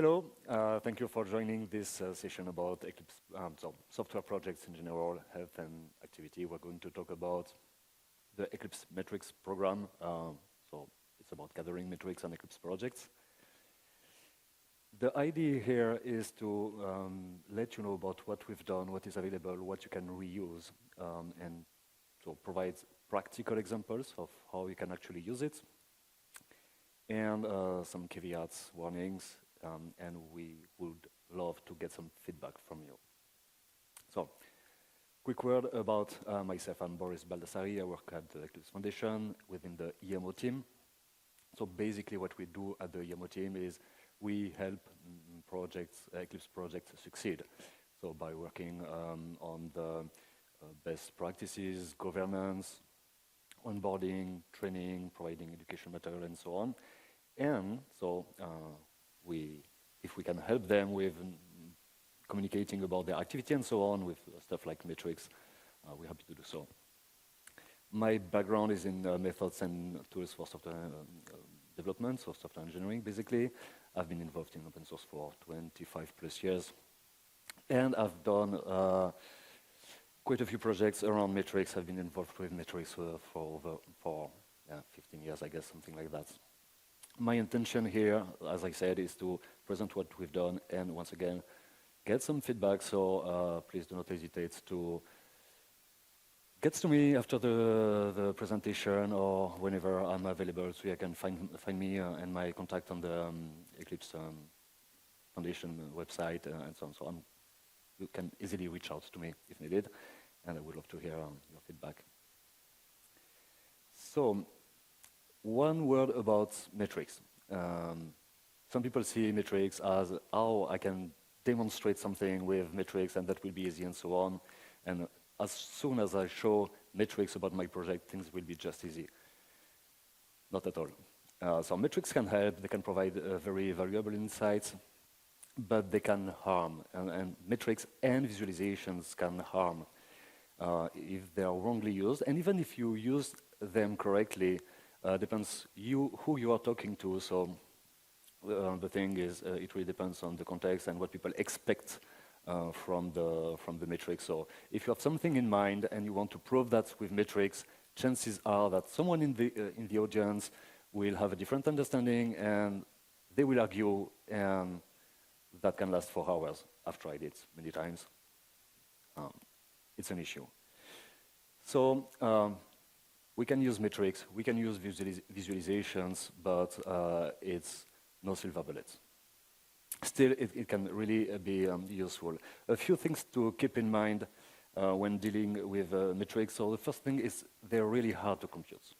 Hello, thank you for joining this session about Eclipse, software projects in general, health and activity. We're going to talk about the Eclipse metrics program. So it's about gathering metrics on Eclipse projects. The idea here is to let you know about what we've done, what is available, what you can reuse, and so provide practical examples of how you can actually use it, and some caveats, warnings, and we would love to get some feedback from you. So, quick word about myself. I'm Boris Baldassari. I work at the Eclipse Foundation within the EMO team. So basically what we do at the EMO team is we help projects, Eclipse projects succeed. So by working on the best practices, governance, onboarding, training, providing education material, and so on. And so if we can help them with communicating about their activity and so on with stuff like metrics, we're happy to do so. My background is in methods and tools for software development, so software engineering basically. I've been involved in open source for 25 plus years. And I've done quite a few projects around metrics. I've been involved with metrics for 15 years, I guess, something like that. My intention here, as I said, is to present what we've done and once again, get some feedback. So please do not hesitate to get to me after the presentation or whenever I'm available, so you can find me and my contact on the Eclipse Foundation website and so on. So you can easily reach out to me if needed, and I would love to hear your feedback. So, one word about metrics. Some people see metrics as, oh, I can demonstrate something with metrics and that will be easy and so on. And as soon as I show metrics about my project, things will be just easy. Not at all. So metrics can help, they can provide very valuable insights, but they can harm. And metrics and visualizations can harm if they are wrongly used. And even if you use them correctly, depends who you are talking to. So the thing is, it really depends on the context and what people expect from the metrics. So if you have something in mind and you want to prove that with metrics, chances are that someone in the audience will have a different understanding and they will argue, and that can last for hours. I've tried it many times. It's an issue. So we can use metrics, we can use visualizations, but it's no silver bullet. Still, it can really be useful. A few things to keep in mind when dealing with metrics. So the first thing is they're really hard to compute.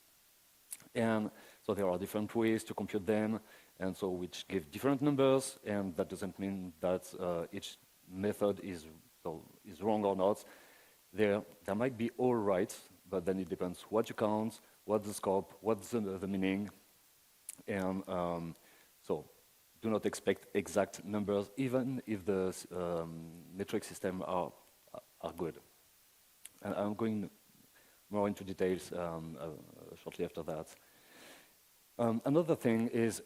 And so there are different ways to compute them, and so which give different numbers, and that doesn't mean that each method is wrong or not. There might be all right, but then it depends what you count, what's the scope, what's the meaning, and so do not expect exact numbers, even if the metric system are good. And I'm going more into details shortly after that. Another thing is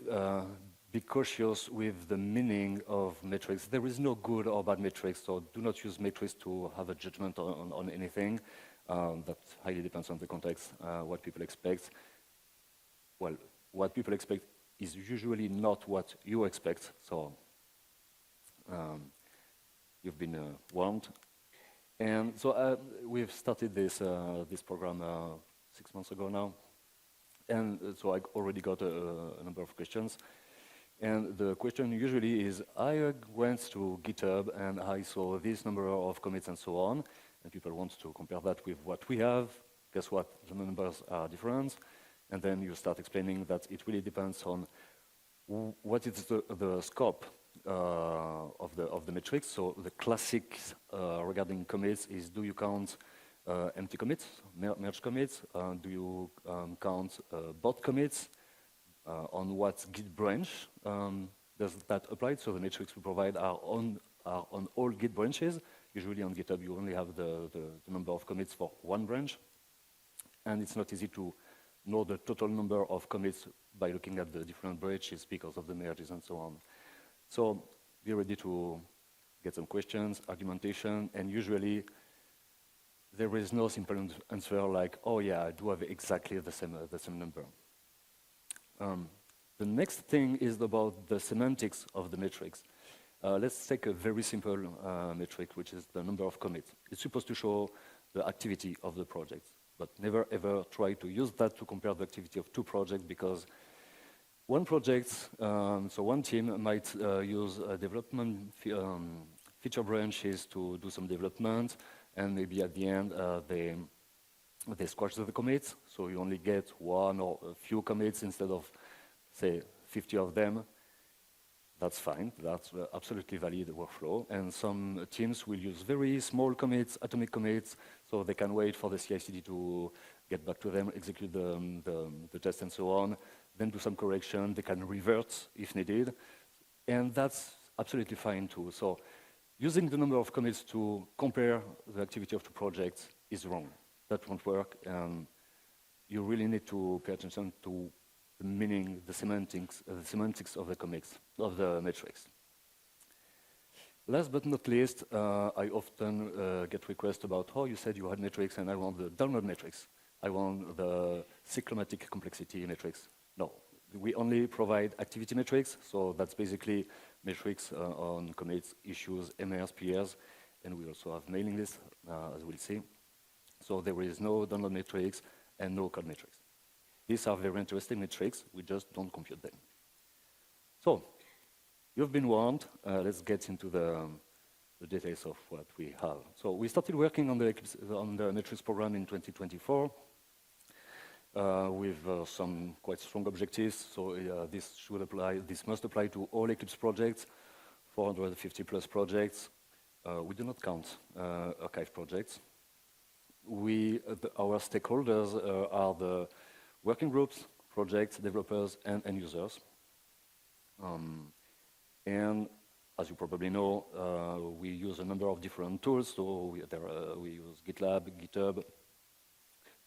be cautious with the meaning of metrics. There is no good or bad metrics, so do not use metrics to have a judgment on anything. That highly depends on the context, what people expect. Well, what people expect is usually not what you expect, so you've been warned. And so we've started this program 6 months ago now, and so I already got a number of questions. And the question usually is, I went to GitHub and I saw this number of commits and so on, and people want to compare that with what we have. Guess what? The numbers are different. And then you start explaining that it really depends on what is the scope of the metrics. So the classics regarding commits is, do you count empty commits, merge commits? Do you count bot commits? On what Git branch does that apply? So the metrics we provide are on all Git branches. Usually on GitHub you only have the number of commits for one branch, and it's not easy to know the total number of commits by looking at the different branches because of the merges and so on. So be ready to get some questions, argumentation, and usually there is no simple answer like, oh yeah, I do have exactly the same number. The next thing is about the semantics of the metrics. Let's take a very simple metric, which is the number of commits. It's supposed to show the activity of the project, but never ever try to use that to compare the activity of two projects, because one project, so one team might use a development feature branches to do some development, and maybe at the end they squash the commits, so you only get one or a few commits instead of, say, 50 of them. That's fine, that's absolutely valid workflow. And some teams will use very small commits, atomic commits, so they can wait for the CI/CD to get back to them, execute the test and so on, then do some correction. They can revert if needed, and that's absolutely fine too. So using the number of commits to compare the activity of two projects is wrong. That won't work, and you really need to pay attention to the meaning, the semantics of the commits, of the metrics. Last but not least, I often get requests about, oh, you said you had metrics and I want the download metrics. I want the cyclomatic complexity metrics. No, we only provide activity metrics, so that's basically metrics on commits, issues, MRs, PRs, and we also have mailing lists, as we'll see. So there is no download metrics and no code metrics. These are very interesting metrics, we just don't compute them. So, you've been warned, let's get into the details of what we have. So we started working on the metrics program in 2024 with some quite strong objectives. So this must apply to all Eclipse projects, 450 plus projects. We do not count archive projects. Our stakeholders are the working groups, projects, developers, and end users. And as you probably know, we use a number of different tools. So we use GitLab, GitHub.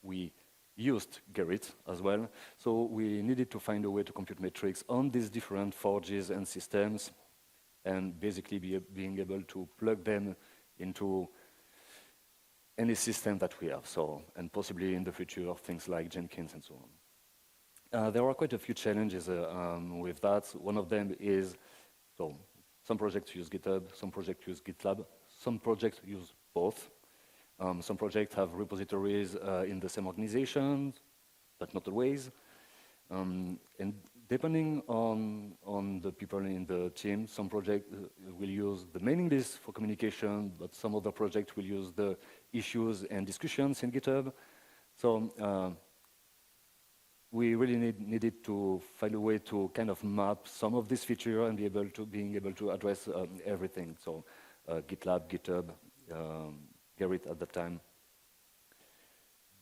We used Gerrit as well. So we needed to find a way to compute metrics on these different forges and systems, and basically being able to plug them into any system that we have, so, and possibly in the future things like Jenkins and so on. There are quite a few challenges with that. One of them is, so some projects use GitHub, some projects use GitLab, some projects use both. Some projects have repositories in the same organization, but not always. And depending on the people in the team, some projects will use the mailing list for communication, but some other projects will use the issues and discussions in GitHub. So we really needed to find a way to kind of map some of this feature and being able to address everything. So GitLab, GitHub, Gerrit at the time.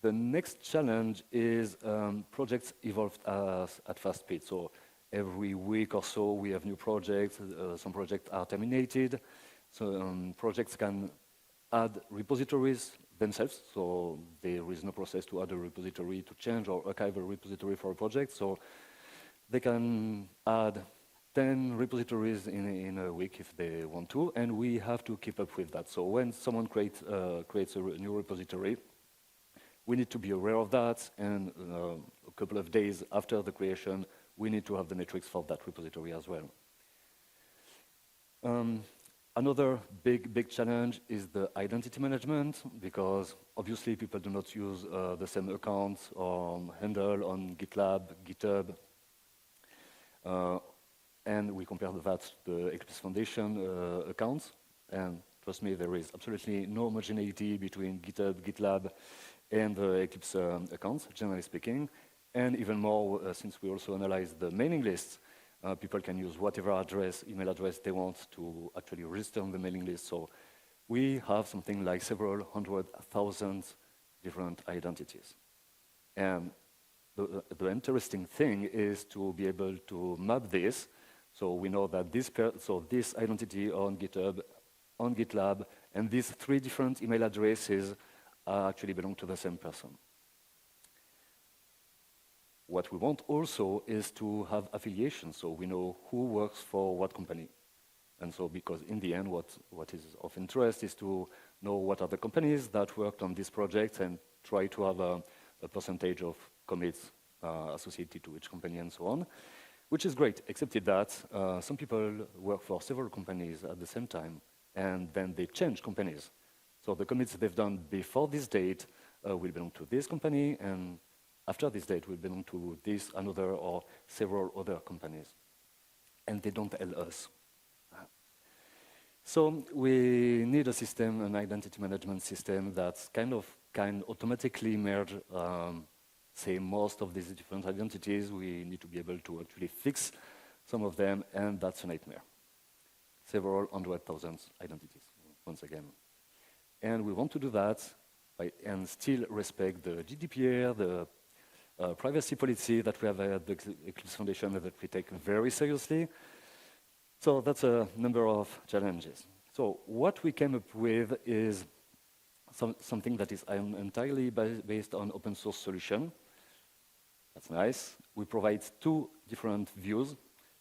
The next challenge is projects evolve at fast speed. So every week or so we have new projects. Some projects are terminated. So projects can add repositories themselves. So there is no process to add a repository to change or archive a repository for a project. So they can add 10 repositories in a week if they want to, and we have to keep up with that. So when someone creates a new repository, we need to be aware of that, and a couple of days after the creation, we need to have the metrics for that repository as well. Another big challenge is the identity management, because obviously people do not use the same accounts or handle on GitLab, GitHub, and we compare that to the Eclipse Foundation accounts, and trust me, there is absolutely no homogeneity between GitHub, GitLab, and the Eclipse accounts, generally speaking. And even more, since we also analyze the mailing lists, people can use whatever email address they want to actually register on the mailing list. So we have something like several 100,000 different identities. And the interesting thing is to be able to map this. So we know that this identity on GitHub, on GitLab, and these 3 different email addresses actually belong to the same person. What we want also is to have affiliation, so we know who works for what company. And so because in the end, what is of interest is to know what are the companies that worked on this project and try to have a percentage of commits associated to each company and so on, which is great, except that some people work for several companies at the same time, and then they change companies. So the commits they've done before this date will belong to this company, and after this date will belong to this, another, or several other companies. And they don't tell us. So we need a system, an identity management system that can automatically merge, say, most of these different identities. We need to be able to actually fix some of them, and that's a nightmare. Several 100,000 identities, once again. And we want to do that and still respect the GDPR, the privacy policy that we have at the Eclipse Foundation that we take very seriously. So that's a number of challenges. So what we came up with is something that is entirely based on open source solution. That's nice. We provide two different views.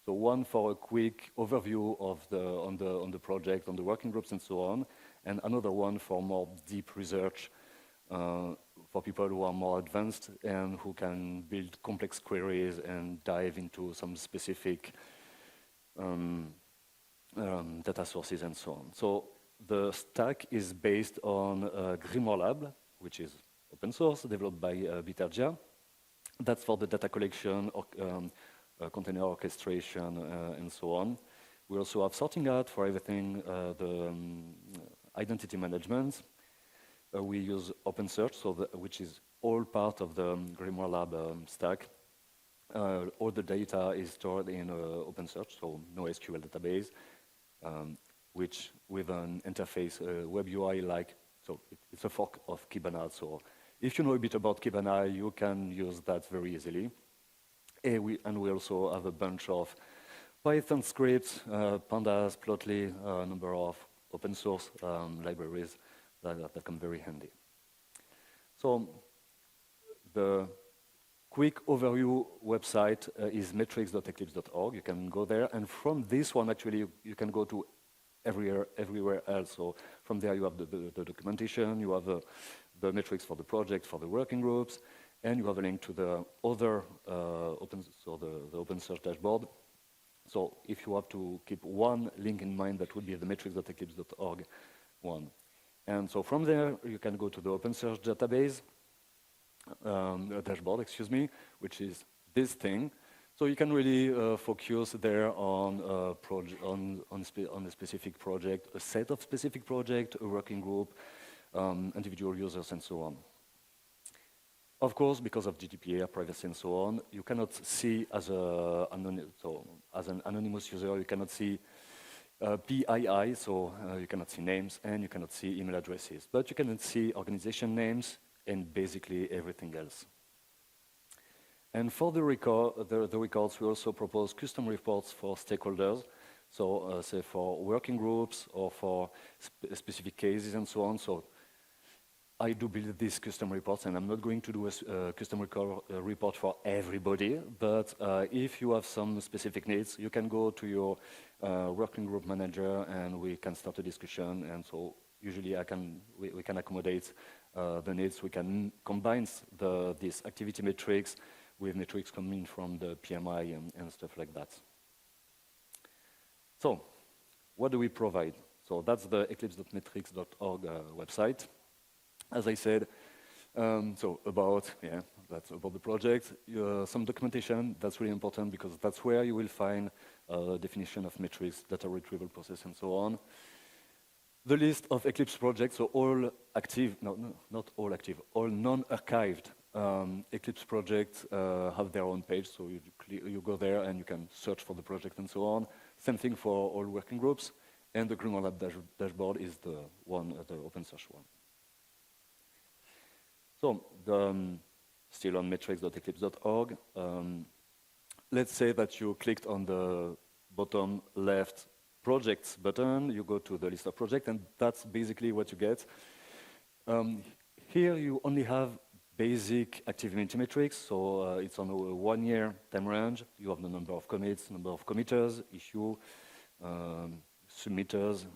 So one for a quick overview of on the project, on the working groups and so on, and another one for more deep research for people who are more advanced and who can build complex queries and dive into some specific data sources and so on. So the stack is based on Grimoire Lab, which is open source, developed by Bitergia. That's for the data collection, container orchestration, and so on. We also have sorting out for everything, the identity management. We use OpenSearch, which is all part of the Grimoire Lab stack. All the data is stored in OpenSearch, so no SQL database, which with an interface, web UI-like, so it's a fork of Kibana. So if you know a bit about Kibana, you can use that very easily. And we also have a bunch of Python scripts, pandas, plotly, a number of open source libraries that come very handy. So the quick overview website is metrics.eclipse.org. You can go there, and from this one, actually, you can go to everywhere else. So from there, you have the documentation, you have the metrics for the project, for the working groups, and you have a link to the other the OpenSearch dashboard. So if you have to keep one link in mind, that would be the metrics.eclipse.org one. And so from there, you can go to the OpenSearch database, dashboard, excuse me, which is this thing. So you can really focus there on a specific project, a set of specific project, a working group, individual users, and so on. Of course, because of GDPR, privacy, and so on, you cannot see as an anonymous user, you cannot see PII, so you cannot see names, and you cannot see email addresses. But you can see organization names and basically everything else. And for the records, we also propose custom reports for stakeholders. So say for working groups or for specific cases and so on. So I do build these custom reports, and I'm not going to do a custom report for everybody, but if you have some specific needs, you can go to your working group manager and we can start a discussion. And so usually we can accommodate the needs. We can combine these activity metrics with metrics coming from the PMI and stuff like that. So what do we provide? So that's the eclipse.metrics.org website. As I said, that's about the project. Some documentation, that's really important because that's where you will find definition of metrics, data retrieval process, and so on. The list of Eclipse projects, so all active, not all active, all non-archived Eclipse projects have their own page, so you go there and you can search for the project and so on. Same thing for all working groups, and the Grimoire Lab dashboard is the open source one. So, still on metrics.eclipse.org, let's say that you clicked on the bottom left projects button, you go to the list of projects, and that's basically what you get. Here you only have basic activity metrics, so it's on a 1 year time range. You have the number of commits, number of committers, issue, submitters,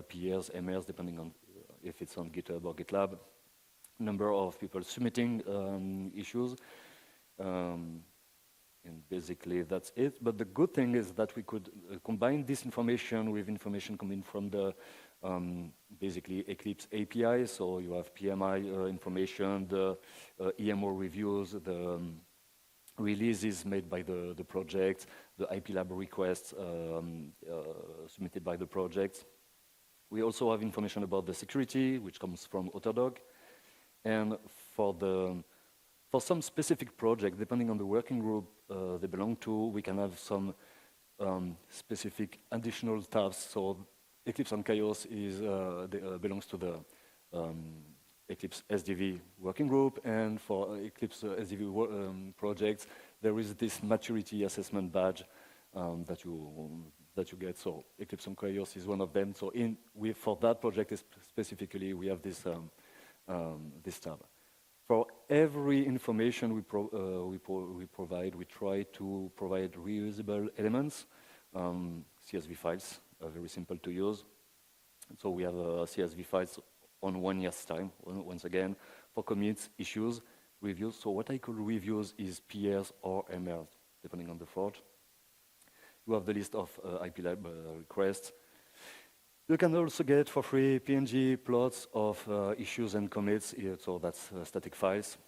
peers, MRs, depending on if it's on GitHub or GitLab, number of people submitting issues, and basically that's it. But the good thing is that we could combine this information with information coming from the basically Eclipse API. So you have PMI information, the EMO reviews, the releases made by the project, the IP lab requests submitted by the project. We also have information about the security, which comes from Autodog. And for some specific project, depending on the working group they belong to, we can have some specific additional tabs. So Eclipse on Chaos belongs to the Eclipse SDV working group, and for Eclipse SDV projects, there is this maturity assessment badge that you get. So Eclipse on Chaos is one of them. So for that project specifically, we have this this tab. For every information we provide, we try to provide reusable elements, CSV files, very simple to use. So we have CSV files on 1 year's time, once again, for commits, issues, reviews. So what I call reviews is PRs or MRs, depending on the fraud. You have the list of IP lab requests. You can also get for free PNG plots of issues and commits, so that's static files.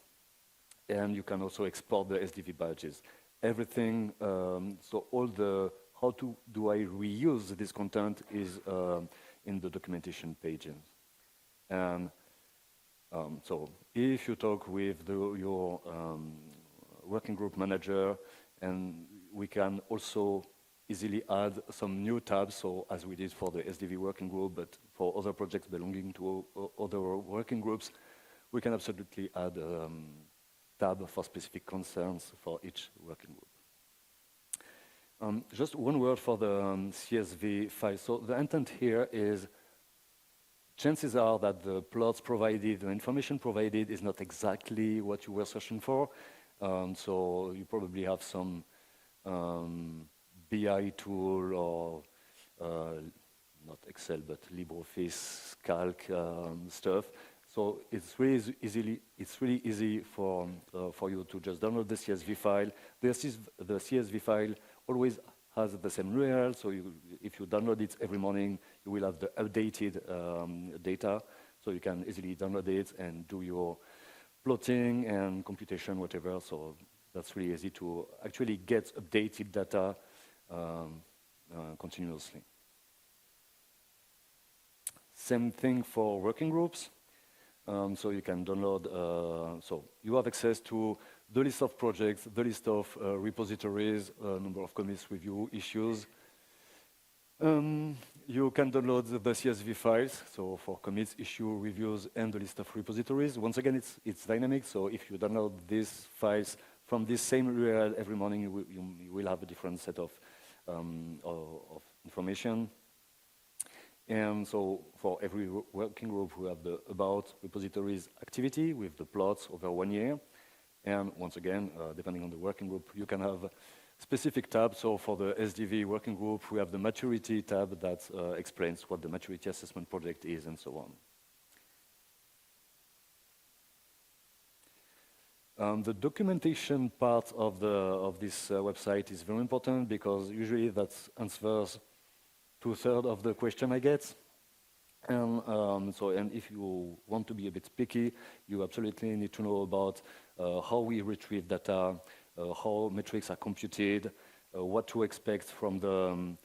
And you can also export the SDV badges. Everything, so all the do I reuse this content is in the documentation pages. And so if you talk with your working group manager, and we can also easily add some new tabs, so as we did for the SDV working group, but for other projects belonging to other working groups, we can absolutely add a tab for specific concerns for each working group. Just one word for the CSV file. So the intent here is, chances are that the plots provided, the information provided is not exactly what you were searching for. So you probably have some BI tool or not Excel, but LibreOffice, Calc stuff. So it's really easy for you to just download the CSV file. The CSV file always has the same URL, so if you download it every morning, you will have the updated data, so you can easily download it and do your plotting and computation, whatever. So that's really easy to actually get updated data continuously. Same thing for working groups. So you can download, so you have access to the list of projects, the list of repositories, number of commits, review, issues. You can download the CSV files, so for commits, issue, reviews, and the list of repositories. Once again, it's dynamic, so if you download these files from this same URL every morning, you will have a different set of information. And so for every working group, we have the about repositories activity with the plots over 1 year. And once again, depending on the working group, you can have specific tabs. So for the SDV working group, we have the maturity tab that explains what the maturity assessment project is and so on. The documentation part of this website is very important because usually that answers 2/3 of the question I get. And and if you want to be a bit picky, you absolutely need to know about how we retrieve data, how metrics are computed, what to expect from the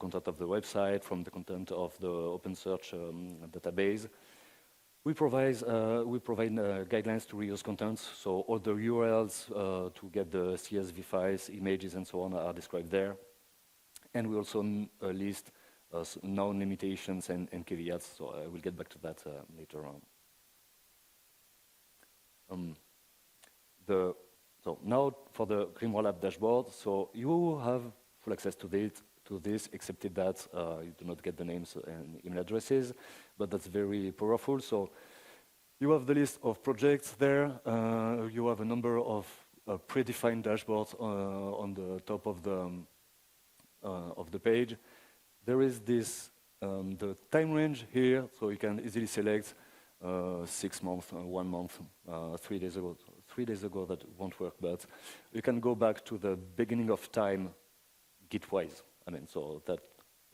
content of the website, from the content of the OpenSearch database. We provide guidelines to reuse contents, so all the URLs to get the CSV files, images, and so on are described there. And we also list known limitations and caveats, so I will get back to that later on. So now for the Grimoire Lab dashboard, so you have full access to this, except that you do not get the names and email addresses, but that's very powerful. So you have the list of projects there. You have a number of predefined dashboards on the top of the page. there is this, the time range here, so you can easily select 6 months, 1 month, 3 days ago. 3 days ago that won't work, but you can go back to the beginning of time Git-wise. I mean, so that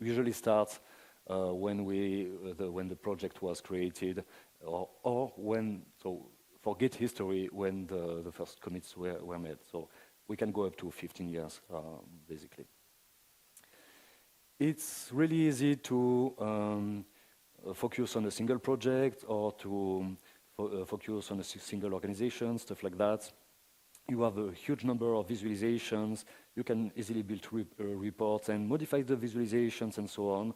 usually starts when the project was created, or when, so for Git history, when the first commits were made. So we can go up to 15 years, basically. It's really easy to focus on a single project or to focus on a single organization, stuff like that. You have a huge number of visualizations. You can easily build reports and modify the visualizations and so on,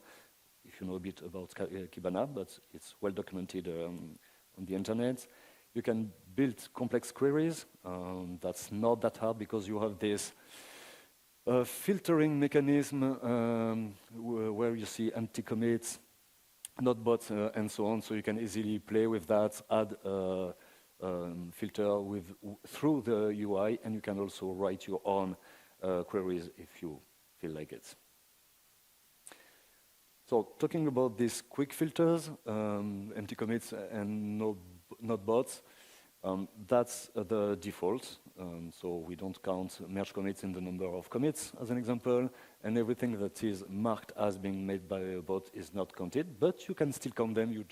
if you know a bit about Kibana, but it's well documented on the internet. You can build complex queries. That's not that hard because you have this filtering mechanism where you see empty commits, not bots, and so on. So you can easily play with that, add filter through the UI, and you can also write your own queries if you feel like it. So talking about these quick filters, empty commits and not bots, that's the default. So we don't count merge commits in the number of commits, as an example, and everything that is marked as being made by a bot is not counted, but you can still count them. You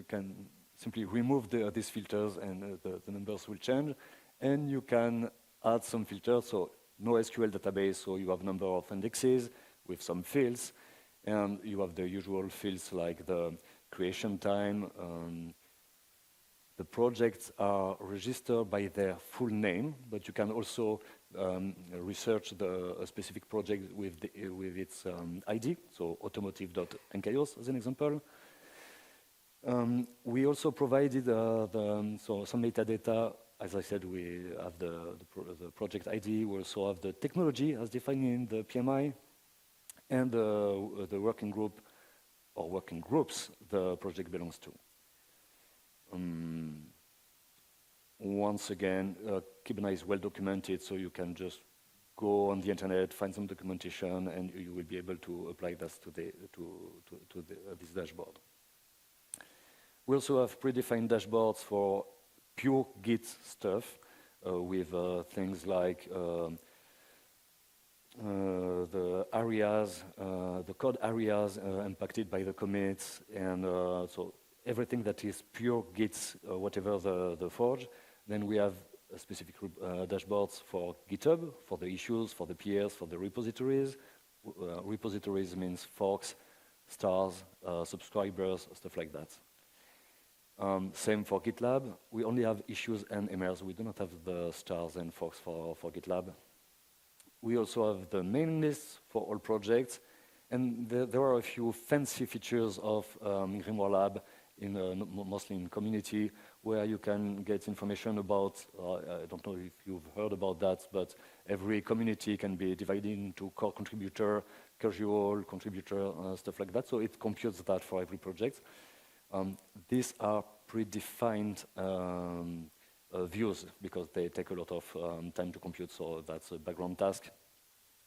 can simply remove these filters and the numbers will change, and you can add some filters. So no SQL database, so you have number of indexes with some fields, and you have the usual fields like the creation time. The projects are registered by their full name, but you can also research a specific project with its ID, so automotive.nkaios as an example. We also provided some metadata. As I said, we have the project ID. We also have the technology as defined in the PMI, and the working group or working groups the project belongs to. Once again, Kibana is well documented, so you can just go on the internet, find some documentation, and you will be able to apply that to this dashboard. We also have predefined dashboards for pure Git stuff with things like the areas, the code areas impacted by the commits, and so everything that is pure Git, whatever the forge. Then we have specific dashboards for GitHub, for the issues, for the peers, for the repositories. Repositories means forks, stars, subscribers, stuff like that. Same for GitLab. We only have issues and emails. We do not have the stars and forks for GitLab. We also have the mailing lists for all projects. And there are a few fancy features of Grimoire Lab, mostly in community, where you can get information about, I don't know if you've heard about that, but every community can be divided into core contributor, casual contributor, stuff like that. So it computes that for every project. These are predefined views because they take a lot of time to compute, so that's a background task.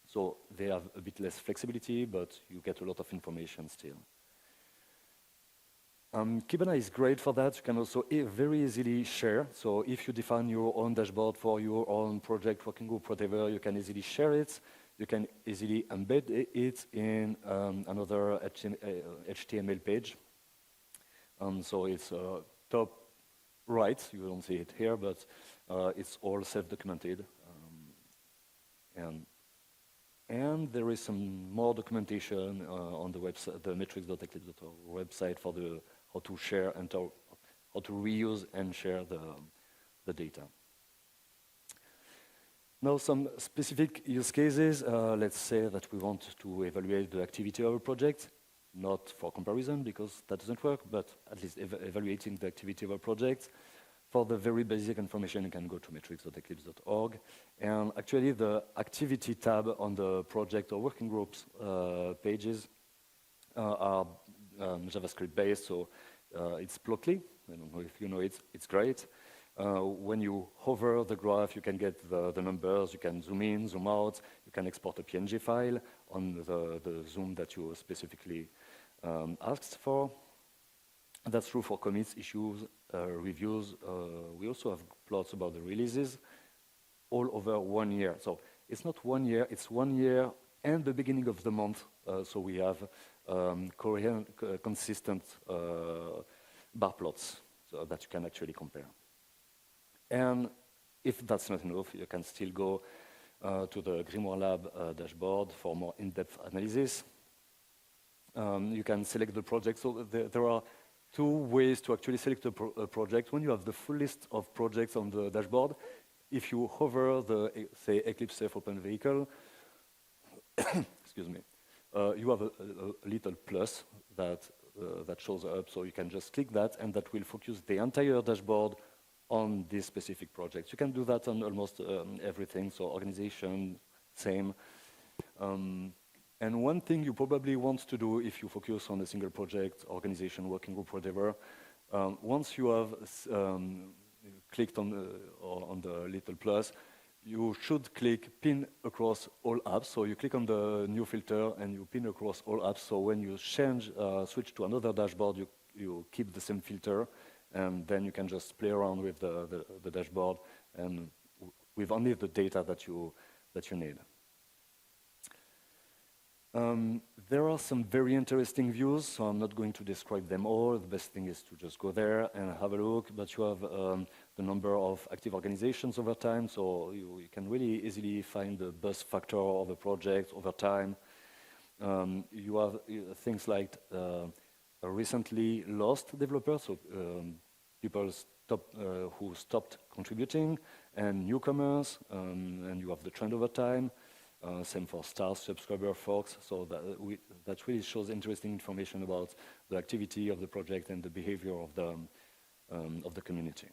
So they have a bit less flexibility, but you get a lot of information still. Kibana is great for that. You can also very easily share. So if you define your own dashboard for your own project, working group, whatever, you can easily share it. You can easily embed it in another HTML page. So it's top right. You don't see it here, but it's all self-documented. And there is some more documentation on the website, the metrics.eclipse.org website for how to share and how to reuse and share the data. Now, some specific use cases. Let's say that we want to evaluate the activity of a project, not for comparison because that doesn't work, but at least evaluating the activity of a project. For the very basic information, you can go to metrics.eclipse.org. And actually, the activity tab on the project or working groups pages are JavaScript based, so it's Plotly. I don't know if you know it, it's great. When you hover the graph, you can get the numbers, you can zoom in, zoom out, you can export a PNG file on the zoom that you specifically asked for. That's true for commits, issues, reviews. We also have plots about the releases all over 1 year. So it's not 1 year, it's 1 year and the beginning of the month. So we have coherent, consistent bar plots so that you can actually compare. And if that's not enough, you can still go to the Grimoire Lab dashboard for more in-depth analysis. You can select the project. So there are 2 ways to actually select a project. When you have the full list of projects on the dashboard, if you hover the, say, Eclipse Safe Open Vehicle, excuse me, you have a little plus that shows up, so you can just click that, and that will focus the entire dashboard on this specific project. You can do that on almost everything, so organization, same. And one thing you probably want to do if you focus on a single project, organization, working group, whatever, once you have clicked on the little plus, you should click pin across all apps. So you click on the new filter and you pin across all apps. So when you switch to another dashboard, you keep the same filter, and then you can just play around with the dashboard and with only the data that you need. There are some very interesting views, so I'm not going to describe them all. The best thing is to just go there and have a look, but you have the number of active organizations over time, so you can really easily find the buzz factor of a project over time. You have things like a recently lost developer, so people who stopped contributing, and newcomers, and you have the trend over time. Same for stars, subscriber, forks. So that really shows interesting information about the activity of the project and the behavior of the community.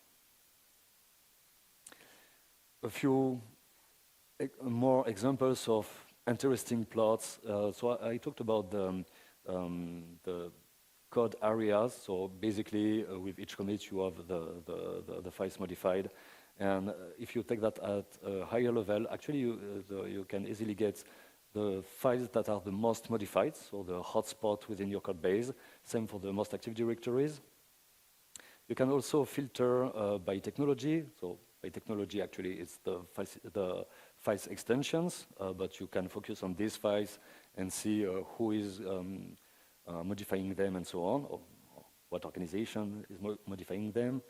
A few more examples of interesting plots. So I talked about the code areas. So basically, with each commit, you have the files modified. And if you take that at a higher level, actually you can easily get the files that are the most modified, so the hotspot within your code base. Same for the most active directories. You can also filter by technology. So by technology, actually, it's the files extensions, but you can focus on these files and see who is modifying them and so on, or what organization is modifying them.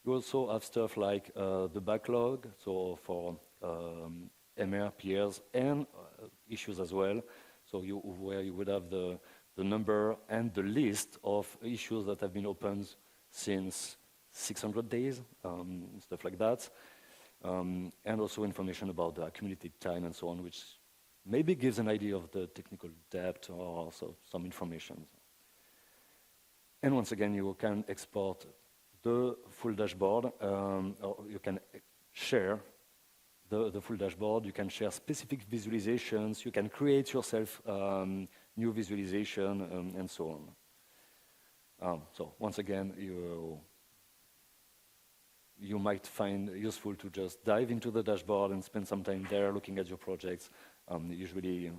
You also have stuff like the backlog, so for MR, peers, and issues as well. So where you would have the number and the list of issues that have been opened since 600 days, stuff like that. And also information about the accumulated time and so on, which maybe gives an idea of the technical depth or also some information. And once again, you can export the full dashboard, or you can share the full dashboard. You can share specific visualizations. You can create yourself new visualization and so on. So once again, you might find useful to just dive into the dashboard and spend some time there looking at your projects. Usually,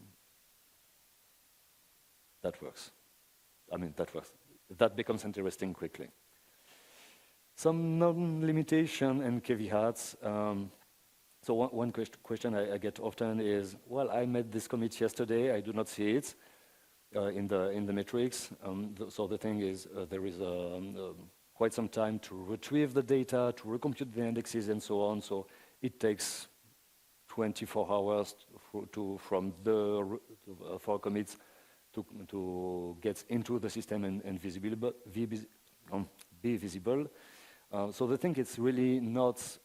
that works. I mean, that works. That becomes interesting quickly. Some non-limitation and caveats. So one question I get often is, well, I made this commit yesterday, I do not see it in the metrics. So the thing is, there is quite some time to retrieve the data, to recompute the indexes and so on. So it takes 24 hours for commits to get into the system and be visible. So the thing is really not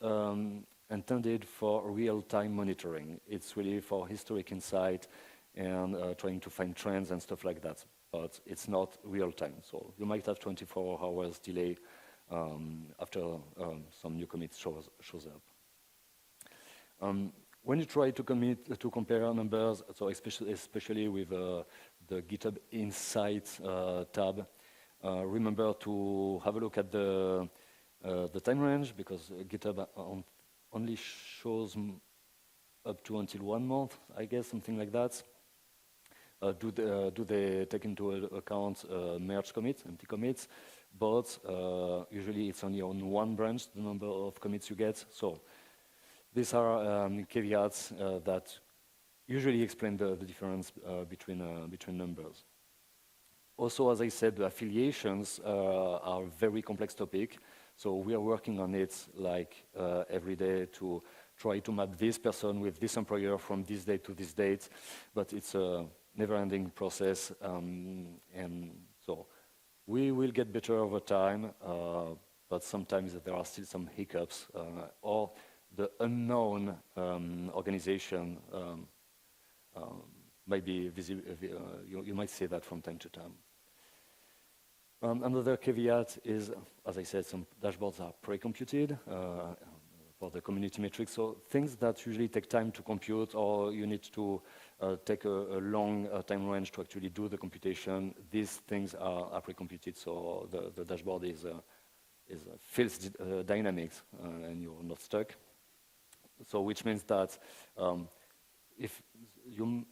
intended for real-time monitoring. It's really for historic insight and trying to find trends and stuff like that. But it's not real-time. So you might have 24 hours delay after some new commit shows up. When you try to compare numbers, so especially with the GitHub Insights tab, remember to have a look at the the time range, because GitHub only shows up to until 1 month, I guess, something like that. Do they take into account merge commits, empty commits? But usually it's only on one branch, the number of commits you get. So these are caveats that usually explain the difference between numbers. Also, as I said, the affiliations are a very complex topic. So we are working on it like every day to try to map this person with this employer from this date to this date. But it's a never-ending process. And so we will get better over time. But sometimes there are still some hiccups. Or the unknown organization might be visible. You might see that from time to time. Another caveat is, as I said, some dashboards are pre-computed for the community metrics. So things that usually take time to compute, or you need to take a long time range to actually do the computation, these things are pre-computed. So the dashboard feels dynamics, and you're not stuck. So which means that if you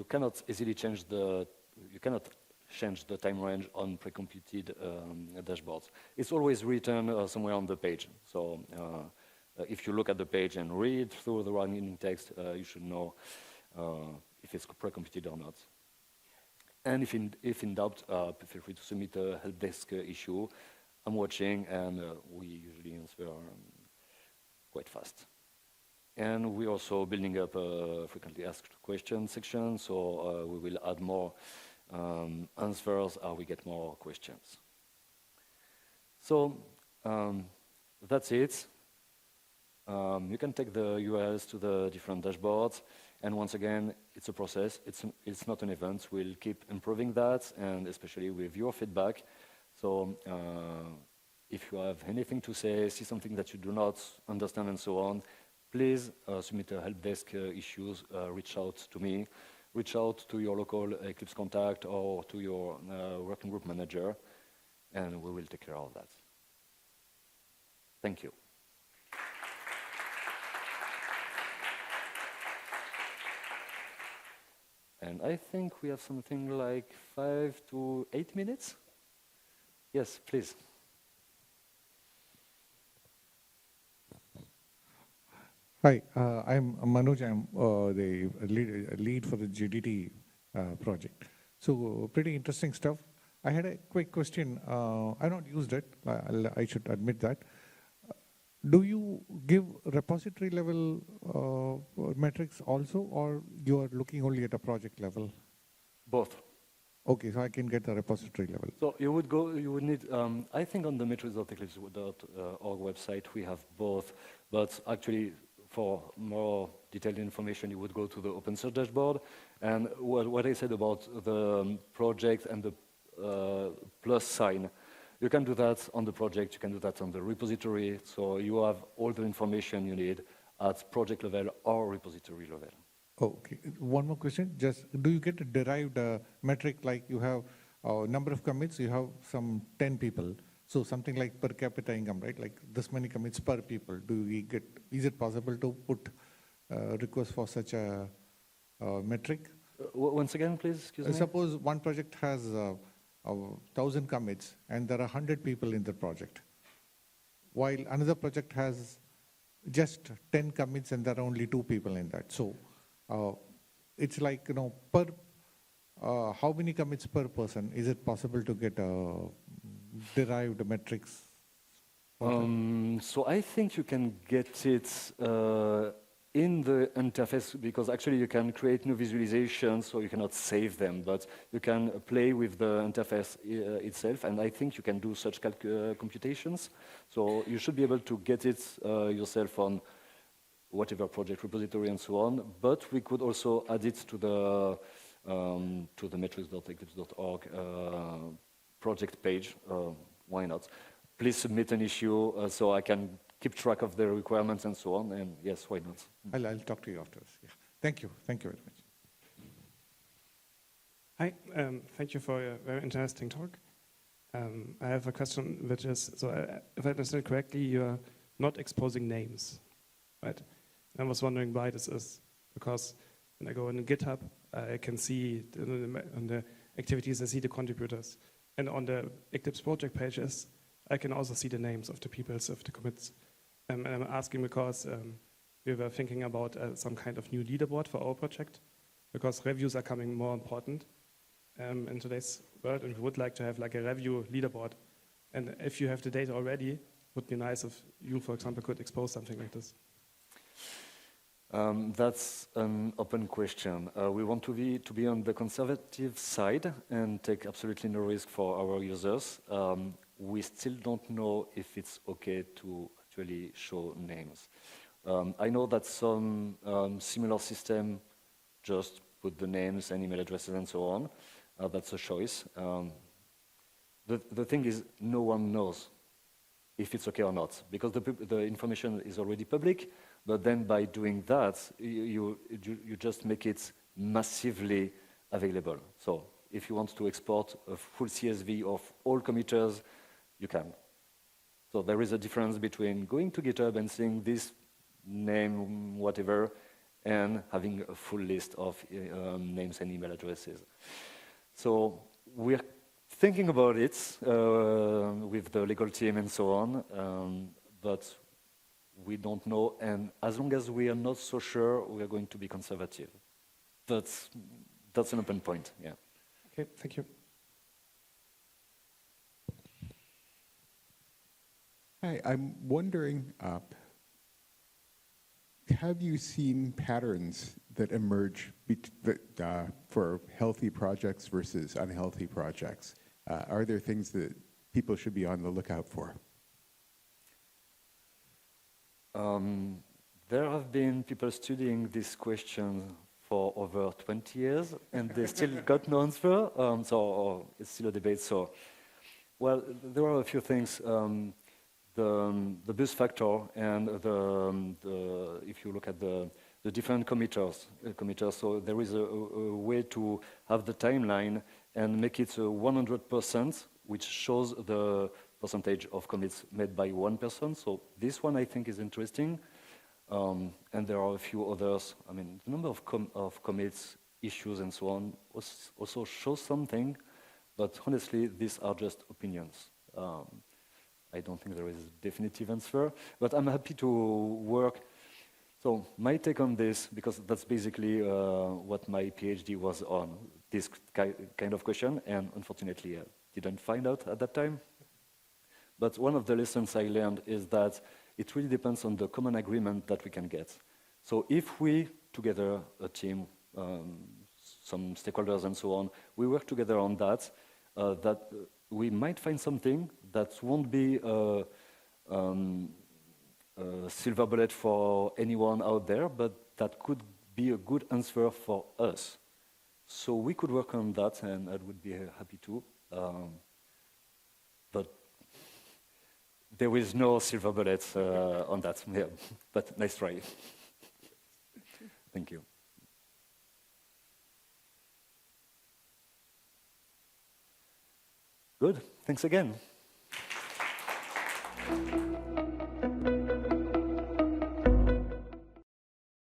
cannot easily change you cannot change the time range on pre-computed dashboards. It's always written somewhere on the page. So if you look at the page and read through the running text, you should know if it's pre-computed or not. And if in doubt, feel free to submit a help desk issue. I'm watching, and we usually answer quite fast. And we're also building up a frequently asked questions section, so we will add more answers as we get more questions. So that's it. You can take the URLs to the different dashboards, and once again, it's a process. It's not an event. We'll keep improving that, and especially with your feedback. So if you have anything to say, see something that you do not understand and so on, please submit a help desk issues, reach out to me, reach out to your local Eclipse contact or to your working group manager, and we will take care of that. Thank you. And I think we have something like 5 to 8 minutes. Yes, please. Hi, I'm Manoj. I'm the lead for the GDT project. So pretty interesting stuff. I had a quick question. I not used it. I should admit that. Do you give repository level metrics also, or you are looking only at a project level? Both. Okay, so I can get the repository level. So you would need, I think on the metrics.eclipse.org website we have both, but actually for more detailed information you would go to the open source dashboard. And what I said about the project and the plus sign, you can do that on the project, you can do that on the repository, so you have all the information you need at project level or repository level. Okay, one more question. Just do you get a derived metric, like you have a number of commits, you have some 10 people, so something like per capita income, right? Like this many commits per people. Is it possible to put requests for such a metric? Once again, please, excuse me. Suppose one project has 1,000 commits and there are 100 people in the project, while another project has just 10 commits and there are only 2 people in that. So it's like, per how many commits per person? Is it possible to get derived metrics? So I think you can get it in the interface, because actually you can create new visualizations, so you cannot save them, but you can play with the interface itself, and I think you can do such computations. So you should be able to get it yourself on whatever project repository and so on, but we could also add it to the metrics.eclipse.org project page. Why not? Please submit an issue so I can keep track of the requirements and so on, and yes, why not? I'll talk to you afterwards. Yeah. Thank you very much. Hi, thank you for a very interesting talk. I have a question, which is, so if I understand correctly, you're not exposing names, right? I was wondering why this is, because when I go on GitHub, I can see on the activities, I see the contributors. And on the Eclipse project pages, I can also see the names of the people, of the commits. And I'm asking because we were thinking about some kind of new leaderboard for our project, because reviews are coming more important in today's world, and we would like to have like a review leaderboard. And if you have the data already, it would be nice if you, for example, could expose something like this. That's an open question. We want to be on the conservative side and take absolutely no risk for our users. We still don't know if it's okay to actually show names. I know that some similar system just put the names and email addresses and so on. That's a choice. The thing is, no one knows if it's okay or not, because the information is already public, but then by doing that, you just make it massively available. So if you want to export a full CSV of all committers, you can. So there is a difference between going to GitHub and seeing this name, whatever, and having a full list of names and email addresses. So we're thinking about it with the legal team and so on, but we don't know, and as long as we are not so sure, we are going to be conservative. That's an open point, yeah. Okay, thank you. Hi, I'm wondering, have you seen patterns that emerge for healthy projects versus unhealthy projects? Are there things that people should be on the lookout for? There have been people studying this question for over 20 years, and they still got no answer, so it's still a debate. So, well, there are a few things. The buzz factor and if you look at the different committers, so there is a way to have the timeline and make it 100%, which shows the percentage of commits made by one person. So this one I think is interesting, and there are a few others. I mean, the number of commits, issues, and so on also shows something, but honestly, these are just opinions. I don't think there is a definitive answer, but I'm happy to work. So my take on this, because that's basically what my PhD was on, this kind of question, and unfortunately I didn't find out at that time. But one of the lessons I learned is that it really depends on the common agreement that we can get. So if we, together, a team, some stakeholders and so on, we work together on that, we might find something that won't be a silver bullet for anyone out there, but that could be a good answer for us. So we could work on that, and I would be happy to. But there is no silver bullet on that. Yeah, but nice try. Thank you. Good. Thanks again.